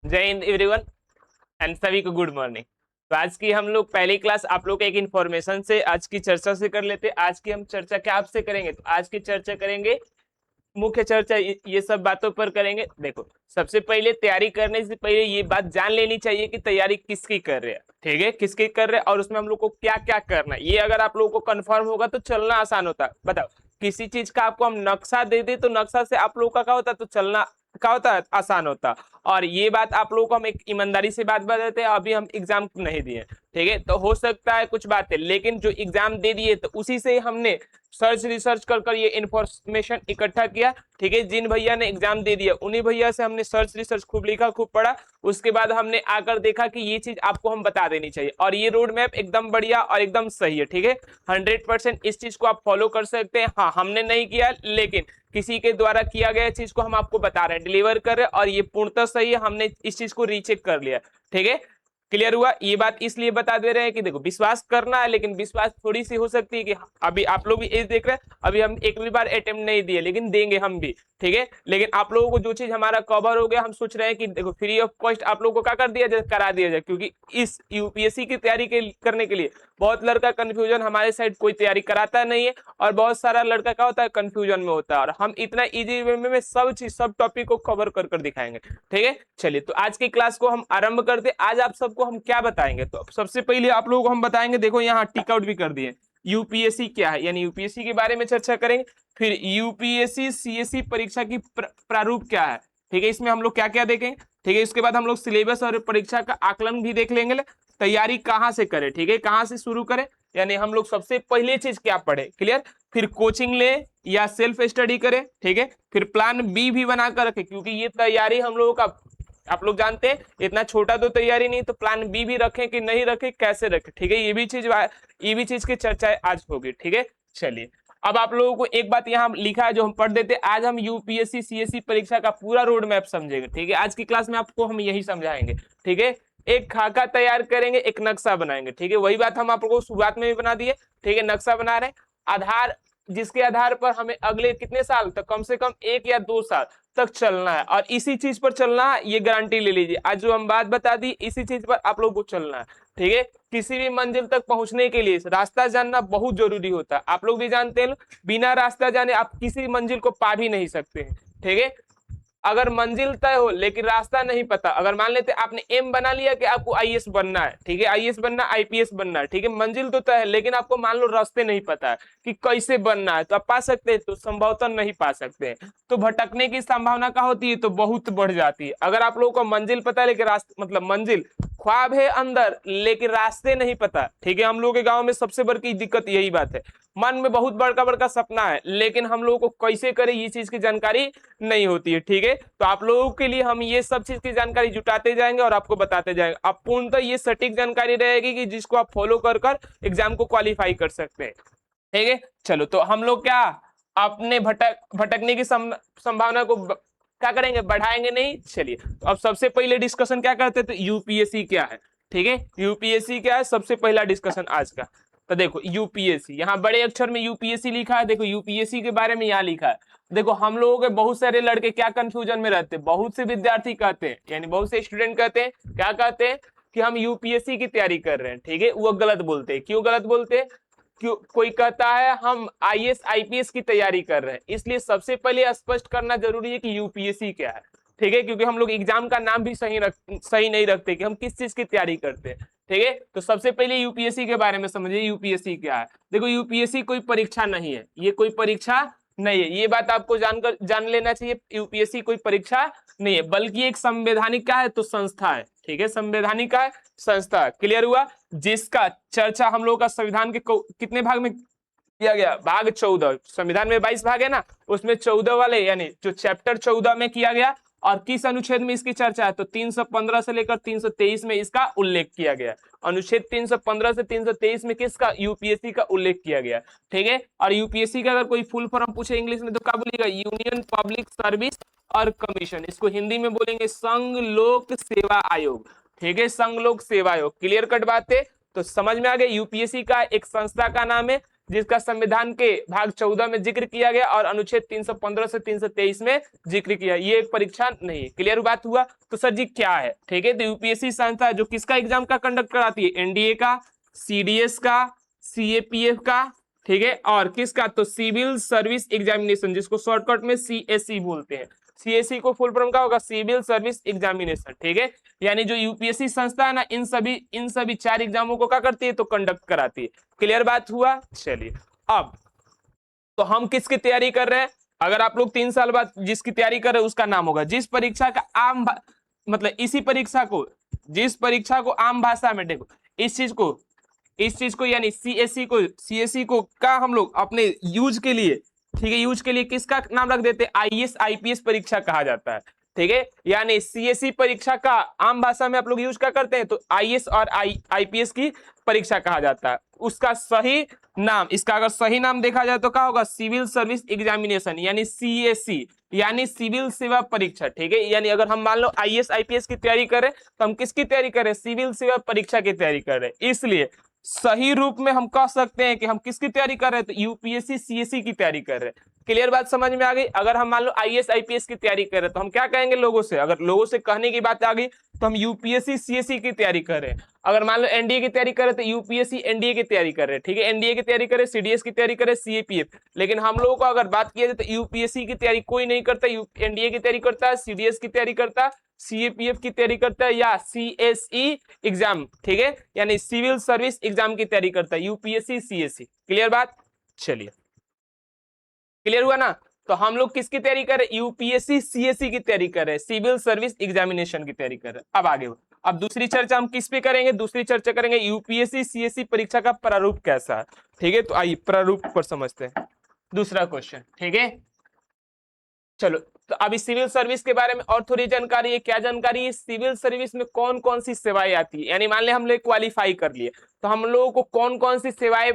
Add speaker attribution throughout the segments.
Speaker 1: जय Hind everyone and सभी को गुड मॉर्निंग। तो आज की हम लोग पहली क्लास आप लोग एक इन्फॉर्मेशन से आज की चर्चा से कर लेते। आज की हम चर्चा क्या आपसे करेंगे, तो आज की चर्चा करेंगे मुख्य चर्चा ये सब बातों पर करेंगे। देखो, सबसे पहले तैयारी करने से पहले ये बात जान लेनी चाहिए कि तैयारी किसकी कर रहे हैं, ठीक है, किसकी कर रहे हैं और उसमें हम लोग को क्या क्या करना है। ये अगर आप लोगों को कंफर्म होगा तो चलना आसान होता है। बताओ, किसी चीज का आपको हम नक्शा दे दे तो नक्शा से आप लोगों का क्या होता है, तो चलना क्या होता है, आसान होता। और ये बात आप लोगों को हम एक ईमानदारी से बात बताते हैं, अभी हम एग्जाम नहीं दिए, ठीक है। तो हो सकता है कुछ बातें, लेकिन जो एग्जाम दे दिए तो उसी से हमने सर्च रिसर्च कर ये इन्फॉर्मेशन इकट्ठा किया, ठीक है। जिन भैया ने एग्जाम दे दिया उन्हीं भैया से हमने सर्च रिसर्च खूब लिखा, खूब पढ़ा। उसके बाद हमने आकर देखा कि ये चीज आपको हम बता देनी चाहिए और ये रोड मैप एकदम बढ़िया और एकदम सही है, ठीक है। 100% इस चीज को आप फॉलो कर सकते हैं। हाँ, हमने नहीं किया, लेकिन किसी के द्वारा किया गया चीज को हम आपको बता रहे हैं, डिलीवर कर रहे हैं और ये पूर्णतः सही है। हमने इस चीज को रीचेक कर लिया, ठीक है। क्लियर हुआ। ये बात इसलिए बता दे रहे हैं कि देखो, विश्वास करना है, लेकिन विश्वास थोड़ी सी हो सकती है कि अभी आप लोग भी एज देख रहे हैं, अभी हम एक भी बार अटेम्प्ट नहीं दिए, लेकिन देंगे हम भी, ठीक है। लेकिन आप लोगों को जो चीज हमारा कवर हो गया, हम सोच रहे हैं कि देखो फ्री ऑफ कॉस्ट आप लोगों को क्या कर दिया जाए, करा दिया जाए। क्योंकि इस यूपीएससी की तैयारी करने के लिए बहुत लड़का कंफ्यूजन, हमारे साइड कोई तैयारी कराता नहीं है और बहुत सारा लड़का क्या होता है, कंफ्यूजन में होता है। और हम इतना इजी वे में सब चीज, सब टॉपिक को कवर कर दिखाएंगे, ठीक है। चलिए, तो आज की क्लास को हम आरंभ करते। आज आप सबको हम क्या बताएंगे, तो सबसे पहले आप लोगों को हम बताएंगे, देखो यहाँ टिक आउट भी कर दिए, यूपीएससी क्या है, यानी यूपीएससी के बारे में चर्चा करेंगे। फिर यूपीएससी सीएससी परीक्षा की प्रारूप क्या है, ठीक है, इसमें हम लोग क्या क्या देखेंगे, ठीक है। इसके बाद हम लोग सिलेबस और परीक्षा का आकलन भी देख लेंगे। तैयारी कहाँ से करें, ठीक है, कहाँ से शुरू करें, यानी हम लोग सबसे पहले चीज क्या पढ़े, क्लियर। फिर कोचिंग ले या सेल्फ स्टडी करें, ठीक है। फिर प्लान बी भी बनाकर रखें, क्योंकि ये तैयारी हम लोगों का, आप लोग जानते हैं इतना छोटा तो तैयारी नहीं, तो प्लान बी भी रखें कि नहीं रखें, कैसे रखें, ठीक है। ये भी चीज की चर्चा आज होगी, ठीक है। चलिए, अब आप लोगों को एक बात यहाँ लिखा है जो हम पढ़ देते। आज हम यूपीएससी सीएससी परीक्षा का पूरा रोड मैप समझेंगे, ठीक है। आज की क्लास में आपको हम यही समझाएंगे, ठीक है। एक खाका तैयार करेंगे, एक नक्शा बनाएंगे, ठीक है। वही बात हम आप लोगों को शुरुआत में भी बना दिए, ठीक है। नक्शा बना रहे, आधार, जिसके आधार पर हमें अगले कितने साल तक, कम से कम 1 या 2 साल तक चलना है और इसी चीज पर चलना है, ये गारंटी ले लीजिए। आज जो हम बात बता दी, इसी चीज पर आप लोग को चलना है, ठीक है। किसी भी मंजिल तक पहुंचने के लिए रास्ता जानना बहुत जरूरी होता है। आप लोग भी जानते हैं, बिना रास्ता जाने आप किसी मंजिल को पा भी नहीं सकते हैं, ठीक है। अगर मंजिल तय हो लेकिन रास्ता नहीं पता, अगर मान लेते आपने एम बना लिया कि आपको आईएएस बनना है, ठीक है, आईएएस बनना, आईपीएस बनना है, ठीक है, मंजिल तो तय है, लेकिन आपको मान लो रास्ते नहीं पता है कि कैसे बनना है, तो आप पा सकते हैं, तो संभवतः नहीं पा सकते हैं। तो भटकने की संभावना क्या होती है, तो बहुत बढ़ जाती है। अगर आप लोगों को मंजिल पता है लेकिन रास्ते, मतलब मंजिल ख्वाब है अंदर लेकिन रास्ते नहीं पता, ठीक है। हम लोग के गांव में सबसे बड़ी दिक्कत यही बात है, मन में बहुत बड़का बड़का सपना है, लेकिन हम लोगों को कैसे करें ये चीज की जानकारी नहीं होती है, ठीक है। तो आप लोगों के लिए हम ये सब चीज की जानकारी जुटाते जाएंगे और आपको बताते जाएंगे। अब पूर्णतः ये सटीक जानकारी रहेगी कि जिसको आप फॉलो कर एग्जाम को क्वालिफाई कर सकते हैं, ठीक है। चलो, तो हम लोग क्या अपने भटकने की संभावना को क्या करेंगे, बढ़ाएंगे नहीं। चलिए, तो अब सबसे पहले डिस्कशन क्या करते थे, यूपीएससी क्या है, ठीक है। यूपीएससी क्या है, सबसे पहला डिस्कशन आज का। तो देखो यूपीएससी, यहाँ बड़े अक्षर में यूपीएससी लिखा है। देखो यूपीएससी के बारे में यहाँ लिखा है। देखो, हम लोगों के बहुत सारे लड़के क्या कंफ्यूजन में रहते हैं, बहुत से विद्यार्थी कहते हैं, यानी बहुत से स्टूडेंट कहते हैं, क्या कहते हैं कि हम यूपीएससी की तैयारी कर रहे हैं, ठीक है। वो गलत बोलते हैं। क्यों गलत बोलते हैं, क्यों, कोई कहता है हम आईएएस आईपीएस की तैयारी कर रहे हैं। इसलिए सबसे पहले स्पष्ट करना जरूरी है कि यूपीएससी क्या है, ठीक है। क्योंकि हम लोग एग्जाम का नाम भी सही नहीं रखते कि हम किस चीज की तैयारी करते हैं, ठीक है। तो सबसे पहले यूपीएससी के बारे में समझिए, यूपीएससी क्या है। देखो, यूपीएससी कोई परीक्षा नहीं है, ये कोई परीक्षा नहीं है, ये बात आपको जान लेना चाहिए। यूपीएससी कोई परीक्षा नहीं है, बल्कि एक संवैधानिक क्या है, तो संस्था है, ठीक है। संवैधानिक का संस्था, क्लियर हुआ। जिसका चर्चा हम लोग का संविधान के कितने भाग में किया गया, भाग 14। संविधान में 22 भाग है ना, उसमें 14 वाले, यानी जो चैप्टर 14 में किया गया। और किस अनुच्छेद में इसकी चर्चा है, तो 315 से लेकर 323 में इसका उल्लेख किया गया। अनुच्छेद 315 से 323 में किसका, यूपीएससी का उल्लेख किया गया, ठीक है। और यूपीएससी का अगर कोई फुल फॉर्म पूछे इंग्लिश में तो क्या बोलेगा, यूनियन पब्लिक सर्विस और कमीशन। इसको हिंदी में बोलेंगे संघ लोक सेवा आयोग, ठीक है, संघ लोक सेवा आयोग। क्लियर कट बात है, तो समझ में आ गया। यूपीएससी का एक संस्था का नाम है, जिसका संविधान के भाग 14 में जिक्र किया गया और अनुच्छेद 315 से 323 में जिक्र किया। ये एक परीक्षा नहीं है। क्लियर बात हुआ? तो सर जी क्या है? ठीक है, तो यूपीएससी संस्था जो किसका एग्जाम का कंडक्ट कराती है? एनडीए का, सीडीएस का, सीएपीएफ का, ठीक है, और किसका? तो सिविल सर्विस एग्जामिनेशन, जिसको शॉर्टकट में सीएसई बोलते हैं। सीएसई को फुल फॉर्म क्या होगा? Civil service examination. ठीक है, यानी जो यूपीएससी संस्था है ना, इन सभी 4 एग्जामों को क्या करती है? तो कंडक्ट कराती है। क्लियर बात हुआ? चलिए, अब तो हम किसकी तैयारी कर रहे हैं? अगर आप लोग 3 साल बाद जिसकी तैयारी कर रहे हैं उसका नाम होगा, जिस परीक्षा का मतलब इसी परीक्षा को, जिस परीक्षा को आम भाषा में, देखो इस चीज को यानी सीएससी को का हम लोग अपने यूज के लिए, ठीक है, यूज के लिए किसका नाम रख देते हैं? आईएएस आईपीएस परीक्षा कहा जाता है। ठीक है, यानी सीएससी परीक्षा का आम भाषा में आप लोग यूज क्या करते हैं? तो आईएएस और आईपीएस की परीक्षा कहा जाता है। उसका सही नाम, इसका अगर सही नाम देखा जाए तो क्या होगा? सिविल सर्विस एग्जामिनेशन, यानी सीएससी, यानी सिविल सेवा परीक्षा। ठीक है, यानी अगर हम मान लो आईएएस आईपीएस की तैयारी करें तो हम किसकी तैयारी कर रहे हैं? सिविल सेवा परीक्षा की तैयारी कर रहे हैं। इसलिए सही रूप में हम कह सकते हैं कि हम किसकी तैयारी कर रहे हैं? तो यूपीएससी सीएससी की तैयारी कर रहे हैं। क्लियर बात समझ में आ गई? अगर हम मान लो आईएएस आईपीएस की तैयारी कर रहे हैं तो हम क्या कहेंगे लोगों से? अगर लोगों से कहने की बात आ गई तो हम यूपीएससी सीएससी की तैयारी कर रहे हैं। अगर मान लो एनडीए की तैयारी कर रहे हैं तो यूपीएससी एनडीए की तैयारी कर रहे हैं। ठीक है, एनडीए की तैयारी करें, सीडीएस की तैयारी करें, सीएपीएफ। लेकिन हम लोगों को अगर बात किया जाए तो यूपीएससी की तैयारी कोई नहीं करता, एनडीए की तैयारी करता है, सीडीएस की तैयारी करता है, सीएपीएफ की तैयारी करता है, या सीएसई एग्जाम, ठीक है, यानी सिविल सर्विस एग्जाम की तैयारी करता है, यूपीएससी सीएससी। क्लियर बात? चलिए, क्लियर हुआ ना? तो हम लोग किसकी तैयारी कर रहे हैं? यूपीएससी सीएससी की तैयारी कर रहे हैं, सिविल सर्विस एग्जामिनेशन की तैयारी कर रहे हैं। अब आगे अब दूसरी चर्चा हम किस पे करेंगे? दूसरी चर्चा करेंगे यूपीएससी सीएससी परीक्षा का प्रारूप कैसा है। ठीक है, तो आइए प्रारूप पर समझते हैं दूसरा क्वेश्चन। ठीक है, चलो, तो अभी सिविल सर्विस के बारे में और थोड़ी जानकारी है। क्या जानकारी है? सिविल सर्विस में कौन कौन सी सेवाएं आती है, यानी मान ले हम लोग क्वालिफाई कर लिए तो हम लोगों को कौन कौन सी सेवाएं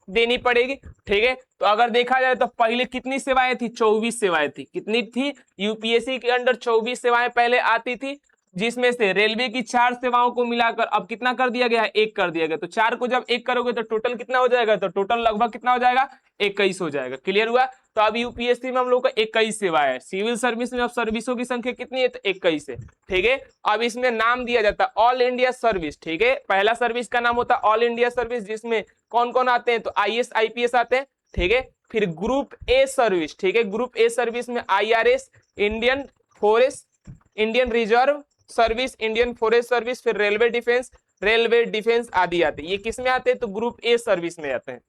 Speaker 1: देनी पड़ेगी। ठीक है, तो अगर देखा जाए तो पहले कितनी सेवाएं थी? 24 सेवाएं थी। कितनी थी? यूपीएससी के अंडर 24 सेवाएं पहले आती थी, जिसमें से रेलवे की 4 सेवाओं को मिलाकर अब कितना कर दिया गया है? 1 कर दिया गया। तो 4 को जब 1 करोगे तो टोटल कितना हो जाएगा? तो टोटल लगभग कितना हो जाएगा? 21 हो जाएगा। क्लियर हुआ? तो अब यूपीएससी में हम लोग का 21 सेवा है। सिविल सर्विस में अब सर्विसों की संख्या कितनी है? तो 21 है। ठीक है, अब इसमें नाम दिया जाता है ऑल इंडिया सर्विस। ठीक है, पहला सर्विस का नाम होता है ऑल इंडिया सर्विस, जिसमें कौन कौन आते हैं? तो आईएएस आईपीएस आते हैं। ठीक है, फिर ग्रुप ए सर्विस। ठीक है, ग्रुप ए सर्विस में IRS, Indian forest, Indian reserve service, Indian forest service, फिर रेलवे डिफेंस आदि आते हैं। ये किस में आते हैं? तो ग्रुप ए सर्विस में आते हैं।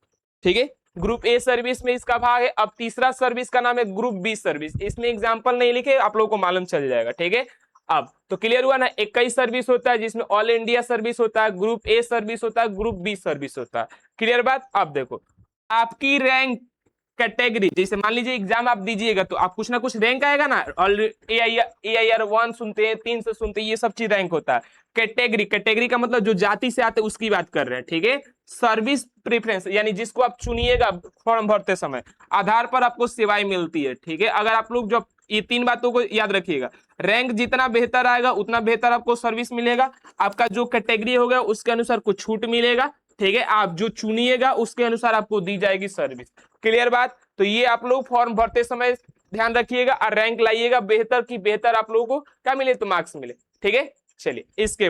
Speaker 1: ठीक है, ग्रुप ए सर्विस में इसका भाग है। अब तीसरा सर्विस का नाम है ग्रुप बी सर्विस। इसमें एग्जांपल नहीं लिखे, आप लोगों को मालूम चल जाएगा। ठीक है, अब तो क्लियर हुआ ना? 21 सर्विस होता है, जिसमें ऑल इंडिया सर्विस होता है, ग्रुप ए सर्विस होता है, ग्रुप बी सर्विस होता है। क्लियर बात? अब देखो, आपकी रैंक कैटेगरी, जैसे मान लीजिए एग्जाम आप दीजिएगा तो आप कुछ ना कुछ रैंक आएगा ना। AIR 1 सुनते हैं, 3 से सुनते हैं, ये सब चीज रैंक होता है। कैटेगरी का मतलब जो जाति से आते हैं उसकी बात कर रहे हैं। ठीक है, सर्विस प्रेफरेंस, यानी जिसको आप चुनिएगा फॉर्म भरते समय, आधार पर आपको सेवाएं मिलती है। ठीक है, अगर आप लोग जब ये 3 बातों को याद रखिएगा, रैंक जितना बेहतर आएगा उतना बेहतर आपको सर्विस मिलेगा। आपका जो कैटेगरी होगा उसके अनुसार कुछ छूट मिलेगा। ठीक है, आप जो चुनिएगा उसके अनुसार आपको दी जाएगी सर्विस। क्लियर बात? तो ये आप लोग फॉर्म भरते समय ध्यान रखिएगा और रैंक लाइएगा बेहतर की बेहतर आप लोगों को क्या मिले? तो मार्क्स मिले। ठीक है, चलिए इसके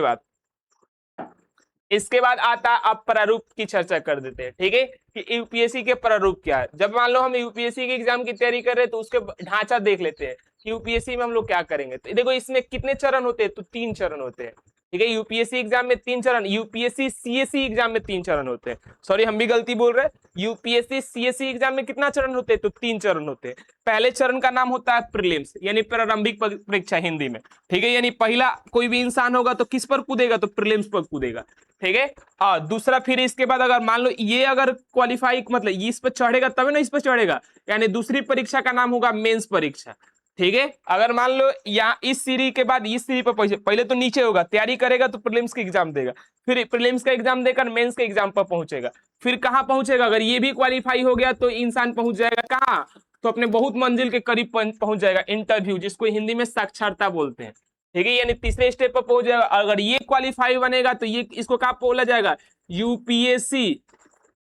Speaker 1: बाद आता है, अब प्रारूप की चर्चा कर देते हैं। ठीक है, कि यूपीएससी के प्रारूप क्या है। जब मान लो हम यूपीएससी के एग्जाम की तैयारी कर रहे हैं तो उसके ढांचा देख लेते हैं कि यूपीएससी में हम लोग क्या करेंगे। तो देखो, इसमें कितने चरण होते हैं? तो 3 चरण होते हैं। ठीक है, यूपीएससी एग्जाम में 3 चरण, यूपीएससी सीएससी एग्जाम में 3 चरण होते हैं। सॉरी, हम भी गलती बोल रहे हैं। यूपीएससी सीएससी एग्जाम में कितना चरण होते हैं? तो 3 चरण होते हैं। पहले चरण का नाम होता है प्रीलिम्स, यानी प्रारंभिक परीक्षा हिंदी में। ठीक है, यानी पहला कोई भी इंसान होगा तो किस पर कूदेगा? तो प्रीलिम्स पर कूदेगा। ठीक है, और दूसरा, फिर इसके बाद अगर मान लो ये अगर क्वालिफाई, मतलब ये इस पर चढ़ेगा तभी ना इस पर चढ़ेगा, यानी दूसरी परीक्षा का नाम होगा मेंस परीक्षा। ठीक है, अगर मान लो यहाँ इस सीढ़ी के बाद इस सीढ़ी पर पहले तो नीचे होगा, तैयारी करेगा तो प्रीलिम्स का एग्जाम देगा, फिर प्रीलिम्स का एग्जाम देकर मेंस के एग्जाम पर पहुंचेगा, फिर कहाँ पहुंचेगा? अगर ये भी क्वालिफाई हो गया तो इंसान पहुंच जाएगा कहाँ? तो अपने बहुत मंजिल के करीब पहुंच जाएगा, इंटरव्यू, जिसको हिंदी में साक्षरता बोलते हैं। ठीक है, यानी तीसरे स्टेप पर पहुंच जाएगा। अगर ये क्वालिफाई बनेगा तो ये इसको क्या बोला जाएगा? यूपीएससी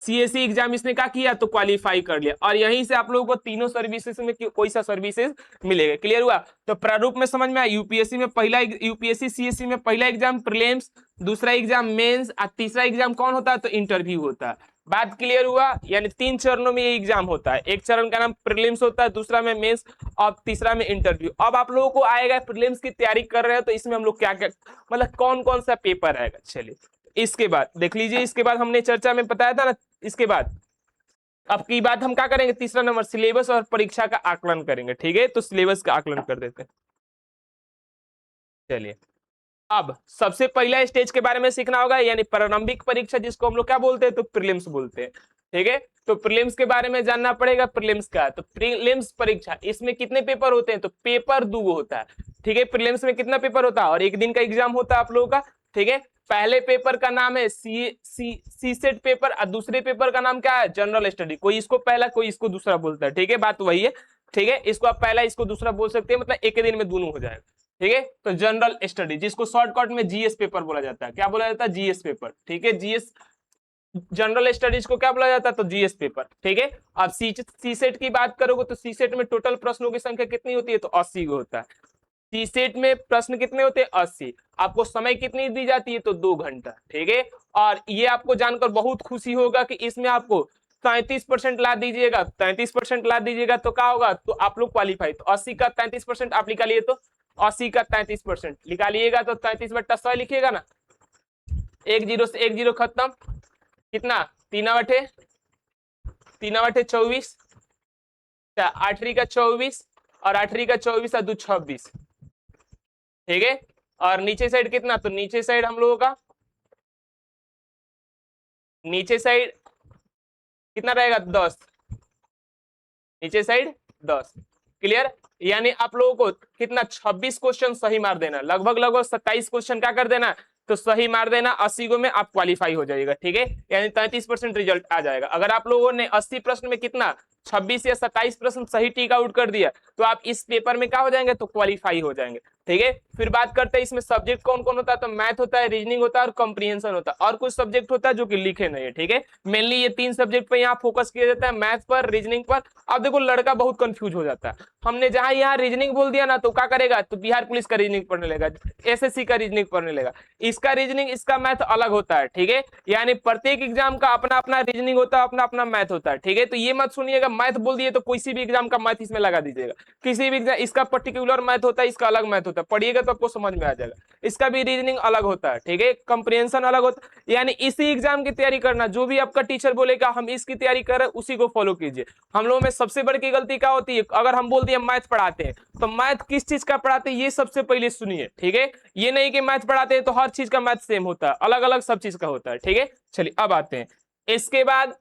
Speaker 1: सीएससी एग्जाम इसने क्या किया तो क्वालिफाई कर लिया, और यहीं से आप लोगों को तीनों सर्विसेज में कोई सा सर्विसेज मिलेगा। क्लियर हुआ? तो प्रारूप में समझ में आया, यूपीएससी में पहला, यूपीएससी सीएससी में पहला एग्जाम प्रीलिम्स, दूसरा एग्जाम मेंस और तीसरा एग्जाम कौन होता है तो इंटरव्यू होता है। बात क्लियर हुआ? यानी 3 चरणों में ये एग्जाम होता है, एक चरण का नाम प्रीलिम्स होता है, दूसरा में मेंस और तीसरा में इंटरव्यू। अब आप लोगों को आएगा प्रीलिम्स की तैयारी कर रहे हैं तो इसमें हम लोग क्या क्या मतलब कौन कौन सा पेपर आएगा, चलिए इसके बाद देख लीजिए। इसके बाद हमने चर्चा में बताया था ना, इसके बाद अब की बात हम क्या करेंगे, तीसरा नंबर सिलेबस और परीक्षा का आकलन करेंगे। ठीक है, तो सिलेबस का आकलन कर देते हैं। चलिए, अब सबसे पहला स्टेज के बारे में सीखना होगा, यानी प्रारंभिक परीक्षा, जिसको हम लोग क्या बोलते हैं तो प्रीलिम्स बोलते हैं। ठीक है, तो प्रीलिम्स के बारे में जानना पड़ेगा। प्रीलिम्स का तो प्रीलिम्स परीक्षा, इसमें कितने पेपर होते हैं तो पेपर 2 होता है। ठीक है, प्रीलिम्स में कितना पेपर होता है और एक दिन का एग्जाम होता है आप लोगों का। ठीक है, पहले पेपर का नाम है सी सेट पेपर और दूसरे पेपर का नाम क्या है जनरल स्टडी। कोई इसको पहला कोई इसको दूसरा बोलता है। ठीक है, बात वही है। ठीक है, इसको आप पहला इसको दूसरा बोल सकते हैं, मतलब एक दिन में दोनों हो जाएगा। ठीक है, तो जनरल स्टडी जिसको शॉर्टकट में जीएस पेपर बोला जाता है, क्या बोला जाता है जीएस पेपर। ठीक है, जीएस जनरल स्टडीज को क्या बोला जाता है तो जीएस पेपर। ठीक है, अब सी सेट की बात करोगे तो सी सेट में टोटल प्रश्नों की संख्या कितनी होती है तो 80 होता है। सी सेट में प्रश्न कितने होते हैं 80। आपको समय कितनी दी जाती है तो 2 घंटा। ठीक है, और ये आपको जानकर बहुत खुशी होगा कि इसमें आपको 33% ला दीजिएगा, 33% ला दीजिएगा तो क्या होगा तो आप लोग क्वालिफाई। तो 80 का 33% आप निकालिए, तो 80 का 33% निकालिएगा तो 33 बट्टा 100 लिखिएगा ना, 1 0 से 1 0 खत्म, कितना 3 बटे 24, 8 का 24 और 8 का 24 और 2 26। ठीक है, और नीचे साइड कितना तो नीचे साइड हम लोगों का नीचे साइड कितना रहेगा 10, नीचे साइड 10। क्लियर? यानी आप लोगों को कितना 26 क्वेश्चन सही मार देना, लगभग 27 क्वेश्चन क्या कर देना तो सही मार देना, 80 गो में आप क्वालिफाई हो जाएगा। ठीक है, यानी 33% रिजल्ट आ जाएगा। अगर आप लोगों ने 80 प्रश्न में कितना 26 या 27 प्रश्न सही टिक आउट कर दिया तो आप इस पेपर में क्या हो जाएंगे तो क्वालिफाई हो जाएंगे। ठीक है, फिर बात करते हैं इसमें सब्जेक्ट कौन कौन होता है तो मैथ होता है, रीजनिंग होता है और कॉम्प्रिहेंशन होता है, और कुछ सब्जेक्ट होता है जो कि लिखे नहीं है। ठीक है, मेनली ये 3 सब्जेक्ट पे यहाँ फोकस किया जाता है, मैथ पर, रीजनिंग पर। अब देखो लड़का बहुत कंफ्यूज हो जाता है, हमने जहां यहाँ रीजनिंग बोल दिया ना तो क्या करेगा तो बिहार पुलिस का रीजनिंग पढ़ने लगेगा, एसएससी का रीजनिंग पढ़ने लगेगा। इसका रीजनिंग इसका मैथ अलग होता है। ठीक है, यानी प्रत्येक एग्जाम का अपना अपना रीजनिंग होता है, अपना अपना मैथ होता है। ठीक है, तो ये मत सुनिएगा मैथ बोल दिए तो किसी भी एग्जाम का मैथ इसमें लगा दीजिएगा, किसी भी एग्जाम इसका पर्टिकुलर मैथ होता है, इसका अलग मैथ होता है, पढ़िएगा तो आपको समझ में आ जाएगा। इसका भी रीजनिंग अलग होता है। ठीक है, कंप्रिहेंशन अलग होता है। यानी इसी एग्जाम की तैयारी करना, जो भी आपका टीचर बोलेगा हम इसकी तैयारी कर रहे हैं उसी को फॉलो कीजिए। हम लोगों में सबसे बड़ी गलती क्या होती है, अगर हम बोल दिए मैथ पढ़ाते हैं तो मैथ किस चीज का पढ़ाते हैं ये सबसे पहले सुनिए। ठीक है, ये नहीं कि मैथ पढ़ाते हैं तो हर चीज का मैथ सेम होता है, अलग अलग सब चीज का होता है। ठीक है, चलिए अब आते हैं इसके बाद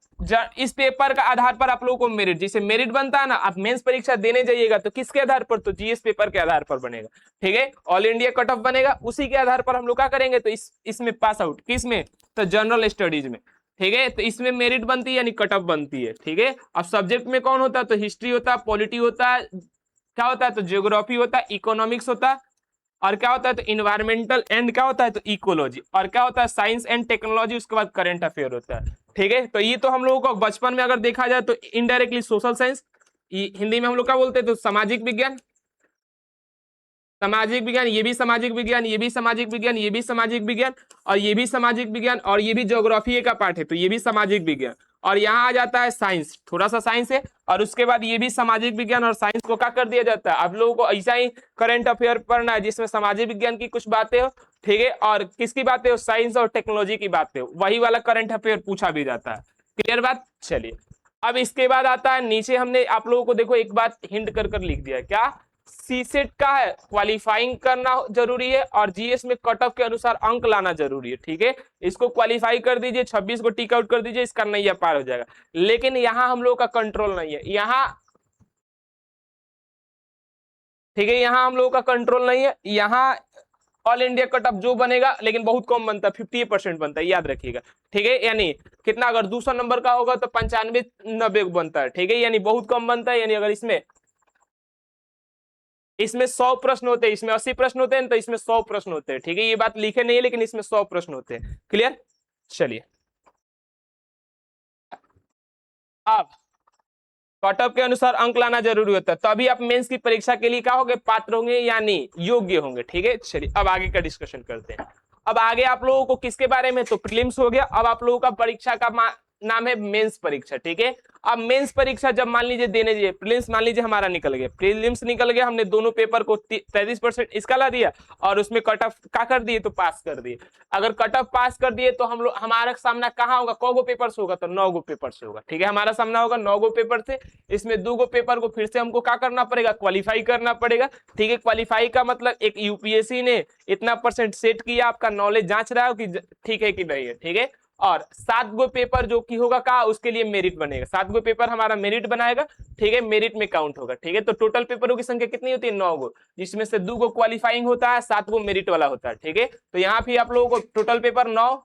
Speaker 1: इस पेपर का आधार पर आप लोगों को मेरिट, जैसे मेरिट बनता है ना, आप मेंस परीक्षा देने जाइएगा तो किसके आधार पर तो जीएस पेपर के आधार पर बनेगा। ठीक है, ऑल इंडिया कट ऑफ बनेगा, उसी के आधार पर हम लोग क्या करेंगे तो इसमें पास आउट किस में तो जनरल स्टडीज में। ठीक है, तो इसमें मेरिट बनती है यानी कट ऑफ बनती है। ठीक है, अब सब्जेक्ट में कौन होता है तो हिस्ट्री होता है, पॉलिटी होता है, क्या होता है तो ज्योग्राफी होता है, इकोनॉमिक्स होता है, और क्या होता है तो इन्वायरमेंटल एंड क्या होता है तो इकोलॉजी, और क्या होता है साइंस एंड टेक्नोलॉजी, उसके बाद करंट अफेयर होता है। ठीक है, तो ये तो हम लोगों को बचपन में अगर देखा जाए तो इनडायरेक्टली सोशल साइंस, हिंदी में हम लोग क्या बोलते हैं तो सामाजिक विज्ञान, सामाजिक विज्ञान, ये भी सामाजिक विज्ञान, ये भी सामाजिक विज्ञान, ये भी सामाजिक विज्ञान, और ये भी सामाजिक विज्ञान, और ये भी ज्योग्राफी का पार्ट है तो ये भी सामाजिक विज्ञान, और यहाँ आ जाता है साइंस, थोड़ा सा साइंस है, और उसके बाद ये भी सामाजिक विज्ञान और साइंस को क्या कर दिया जाता है आप लोगों को ऐसा ही करंट अफेयर पढ़ना है जिसमें सामाजिक विज्ञान की कुछ बातें हो। ठीक है, और किसकी बातें हो साइंस और टेक्नोलॉजी की बातें हो, वही वाला करंट अफेयर पूछा भी जाता है। क्लियर बात? चलिए अब इसके बाद आता है नीचे, हमने आप लोगों को देखो एक बात हिंट कर लिख दिया है, क्या सी सेट का है क्वालिफाइंग करना जरूरी है और जीएस में कट ऑफ के अनुसार अंक लाना जरूरी है। ठीक है, इसको क्वालिफाई कर दीजिए, 26 को टिक आउट कर दीजिए, इसका नैया पार हो जाएगा। लेकिन यहाँ हम लोग का कंट्रोल नहीं है, यहाँ ठीक है, यहाँ हम लोगों का कंट्रोल नहीं है, यहाँ ऑल इंडिया कट ऑफ जो बनेगा लेकिन बहुत कम बनता है, 50% बनता है, याद रखिएगा। ठीक है, यानी कितना अगर 200 नंबर का होगा तो 95 90 बनता है। ठीक है, यानी बहुत कम बनता है, यानी अगर इसमें 100 प्रश्न होते हैं, इसमें 80 प्रश्न होते हैं तो इसमें 100 प्रश्न होते हैं। ठीक है, ये बात लिखे नहीं है लेकिन इसमें 100 प्रश्न होते हैं। क्लियर? चलिए अब कट ऑफ के अनुसार अंक लाना जरूरी होता है, तभी आप मेंस की परीक्षा के लिए क्या होंगे, पात्र होंगे यानी योग्य होंगे। ठीक है, चलिए अब आगे का डिस्कशन करते हैं। अब आगे आप लोगों को किसके बारे में, तो प्रीलिम्स हो गया। अब आप लोगों का परीक्षा का नाम है मेंस परीक्षा। ठीक है, अब मेंस परीक्षा जब मान लीजिए देने जाइए, प्रीलिम्स मान लीजिए हमारा निकल गया, प्रीलिम्स निकल गया, हमने दोनों पेपर को 33% इसका ला दिया और उसमें कट ऑफ का कर दिए तो पास कर दिए। अगर कट ऑफ पास कर दिए तो हम लोग, हमारा सामना कहाँ होगा, कौ गो पेपर से होगा, तो 9 गो पेपर से होगा। ठीक है, हमारा सामना होगा 9 गो पेपर से। इसमें 2 गो पेपर को फिर से हमको क्या करना पड़ेगा, क्वालिफाई करना पड़ेगा। ठीक है, क्वालिफाई का मतलब एक यूपीएससी ने इतना परसेंट सेट किया, आपका नॉलेज जांच रहा है कि ठीक है कि नहीं है। ठीक है, और 7 गो पेपर जो कि होगा का, उसके लिए मेरिट बनेगा, 7 गो पेपर हमारा मेरिट बनाएगा। ठीक है, मेरिट में काउंट होगा। ठीक है, तो टोटल पेपरों की संख्या कितनी होती है, 9 गो, जिसमें से 2 गो क्वालिफाइंग होता है, 7 गो मेरिट वाला होता है। ठीक है, तो यहाँ भी आप लोगों को टोटल पेपर 9,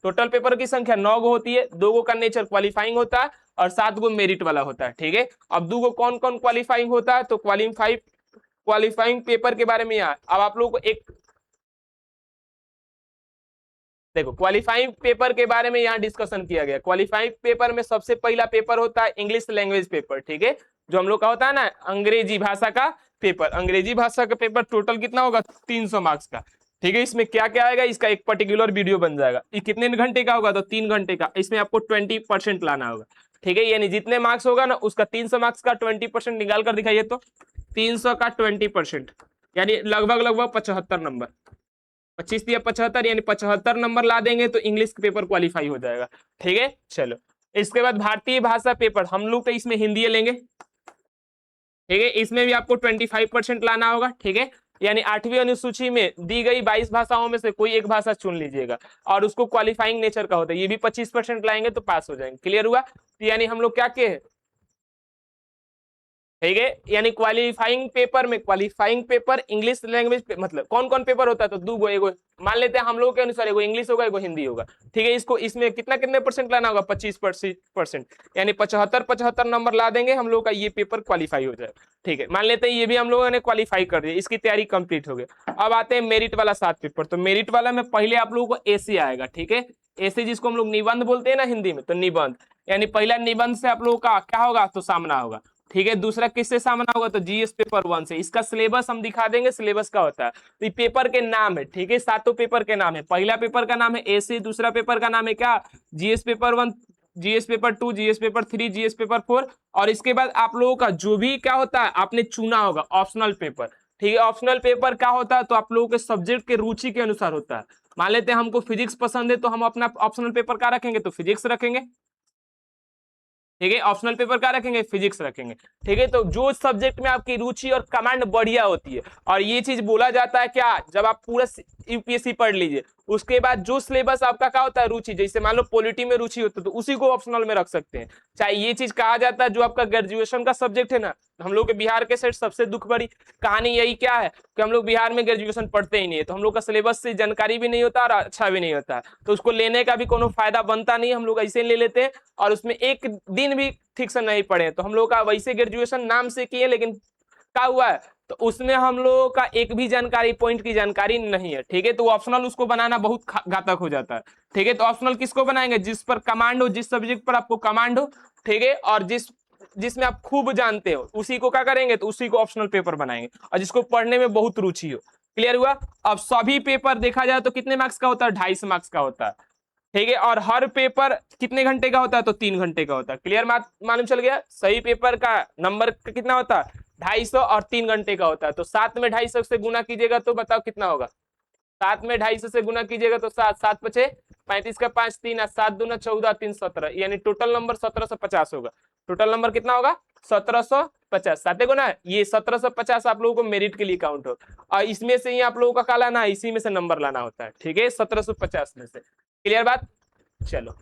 Speaker 1: टोटल पेपर की संख्या 9 गो होती है, 2 गो का नेचर क्वालिफाइंग होता है और 7 गो मेरिट वाला होता है। ठीक है, अब 2 गो कौन कौन क्वालिफाइंग होता है, तो क्वालिफाइंग पेपर के बारे में यहाँ अब आप लोगों को एक देखो, क्वालिफाइंग पेपर के बारे में यहाँ डिस्कशन किया गया। क्वालिफाइंग पेपर में सबसे पहला पेपर होता है इंग्लिश लैंग्वेज पेपर। ठीक है, जो हम लोग का होता है ना अंग्रेजी भाषा का पेपर, अंग्रेजी भाषा का पेपर टोटल कितना होगा, 300 मार्क्स का। ठीक है, इसमें क्या क्या आएगा, इसका एक पर्टिकुलर वीडियो बन जाएगा। ये कितने घंटे का होगा, तो 3 घंटे का। इसमें आपको 20% लाना होगा। ठीक है, यानी जितने मार्क्स होगा ना उसका 300 मार्क्स का 20% निकाल कर दिखाइए, तो 300 का 20% यानी लगभग 75 नंबर, 25 या 75 यानी 75 नंबर ला देंगे तो इंग्लिश पेपर क्वालिफाई हो जाएगा। ठीक है, चलो इसके बाद भारतीय भाषा पेपर, हम लोग तो इसमें हिंदी लेंगे। ठीक है, इसमें भी आपको 25% लाना होगा। ठीक है, यानी 8वीं अनुसूची में दी गई 22 भाषाओं में से कोई एक भाषा चुन लीजिएगा और उसको क्वालिफाइंग नेचर का होता है, ये भी 25% लाएंगे तो पास हो जाएंगे। क्लियर हुआ, तो यानी हम लोग क्या के, ठीक है, यानी क्वालिफाइंग पेपर में, क्वालिफाइंग पेपर इंग्लिश लैंग्वेज मतलब कौन कौन पेपर होता है, तो 2 गो, एगो मान लेते हैं हम लोग के अनुसार, एगो इंग्लिश होगा एगो हिंदी होगा। ठीक है, इसको इसमें कितने परसेंट लाना होगा, 25%, यानी 75 नंबर ला देंगे हम लोग का ये पेपर क्वालिफाई हो जाए। ठीक है, मान लेते हैं ये भी हम लोगों ने क्वालिफाई कर दिया, इसकी तैयारी कंप्लीट हो गई। अब आते हैं मेरिट वाला 7 पेपर। तो मेरिट वाला में पहले आप लोगों को एसी आएगा। ठीक है, एसी जिसको हम लोग निबंध बोलते हैं ना हिंदी में, तो निबंध यानी पहला निबंध से आप लोगों का क्या होगा, तो सामना होगा। ठीक है, दूसरा किससे सामना होगा, तो जीएस पेपर 1 से। इसका सिलेबस हम दिखा देंगे, सिलेबस का होता है। तो ये पेपर के नाम है। ठीक है, 7 पेपर के नाम है। पहला पेपर का नाम है एसी, दूसरा पेपर का नाम है क्या, GS paper 1, GS paper 2, GS paper 3, GS paper 4। और इसके बाद आप लोगों का जो भी क्या होता है आपने चुना होगा ऑप्शनल पेपर। ठीक है, ऑप्शनल पेपर क्या होता है, तो आप लोगों के सब्जेक्ट के रुचि के अनुसार होता है। मान लेते हैं हमको फिजिक्स पसंद है तो हम अपना ऑप्शनल पेपर क्या रखेंगे, तो फिजिक्स रखेंगे। ठीक है, ऑप्शनल पेपर क्या रखेंगे, फिजिक्स रखेंगे। ठीक है, तो जो सब्जेक्ट में आपकी रुचि और कमांड बढ़िया होती है, और ये चीज बोला जाता है क्या, जब आप पूरा यूपीएससी पढ़ लीजिए उसके बाद जो सिलेबस आपका क्या होता है रुचि, जैसे मान लो पॉलिटी में रुचि होती है तो उसी को ऑप्शनल में रख सकते हैं। चाहे ये चीज कहा जाता है जो आपका ग्रेजुएशन का सब्जेक्ट है ना, हम लोग के बिहार के साइड सबसे दुख भरी कहानी यही क्या है कि हम लोग बिहार में ग्रेजुएशन पढ़ते ही नहीं है, तो हम लोग का सिलेबस से जानकारी भी नहीं होता और अच्छा भी नहीं होता, तो उसको लेने का भी कोनो फायदा बनता नहीं, हम लोग ऐसे ले लेते हैं और उसमें एक दिन भी ठीक से नहीं पढ़े। तो हम लोग का वैसे ग्रेजुएशन नाम से किए, लेकिन क्या हुआ है, तो उसमें हम लोगों का एक भी जानकारी, पॉइंट की जानकारी नहीं है। ठीक है, तो ऑप्शनल उसको बनाना बहुत घातक हो जाता है। ठीक है, तो ऑप्शनल किसको बनाएंगे, जिस पर कमांड हो, जिस सब्जेक्ट पर आपको कमांड हो। ठीक है, और जिसमें आप खूब जानते हो उसी को क्या करेंगे, तो उसी को ऑप्शनल पेपर बनाएंगे, और जिसको पढ़ने में बहुत रुचि हो। क्लियर हुआ, अब सभी पेपर देखा जाए तो कितने मार्क्स का होता है, 250 मार्क्स का होता है। ठीक है, और हर पेपर कितने घंटे का होता है, तो 3 घंटे का होता है। क्लियर मालूम चल गया, सही पेपर का नंबर कितना होता है, 250 और 3 घंटे का होता है। तो 7 में 250 से गुना कीजिएगा तो बताओ कितना होगा, 7 में 250 से गुना कीजिएगा तो 7 पचे 35 का 5 3 7 दूना 14 3 17, यानी टोटल नंबर 1750 होगा। टोटल नंबर कितना होगा, 1750। साते को ना, ये 1750 आप लोगों को मेरिट के लिए काउंट हो, और इसमें से ही आप लोगों का क्या लाना है, इसी में से नंबर लाना होता है। ठीक है, 1750 में से। क्लियर बात, चलो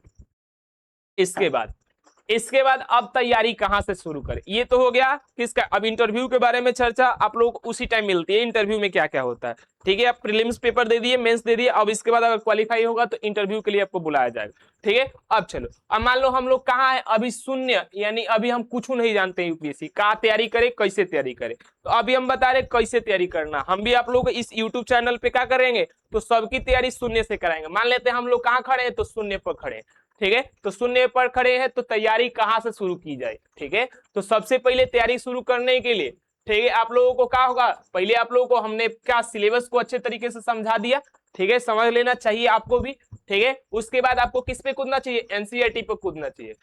Speaker 1: इसके बाद अब तैयारी कहां से शुरू करें, ये तो हो गया किसका। अब इंटरव्यू के बारे में चर्चा आप लोग उसी टाइम मिलती है, इंटरव्यू में क्या क्या होता है। ठीक है, आप प्रीलिम्स पेपर दे दिए, मेंस दे दिए, अब इसके बाद अगर क्वालिफाई होगा तो इंटरव्यू के लिए आपको बुलाया जाएगा। ठीक है, अब चलो, अब मान लो हम लोग कहाँ है, अभी शून्य, यानी अभी हम कुछ नहीं जानते यूपीएससी कहाँ तैयारी करें, कैसे तैयारी करें। तो अभी हम बता रहे कैसे तैयारी करना, हम भी आप लोग इस यूट्यूब चैनल पे क्या करेंगे, तो सबकी तैयारी शून्य से कराएंगे। मान लेते हैं हम लोग कहाँ खड़े हैं, तो शून्य पर खड़े हैं। ठीक है। तो शून्य पर खड़े हैं तो तैयारी कहाँ से शुरू की जाए, ठीक है। तो सबसे पहले तैयारी शुरू करने के लिए, ठीक है, आप लोगों को क्या होगा, पहले आप लोगों को हमने क्या सिलेबस को अच्छे तरीके से समझा दिया, ठीक है, समझ लेना चाहिए आपको भी, ठीक है। उसके बाद आपको किस पे कूदना चाहिए, एनसीईआरटी पे कूदना चाहिए,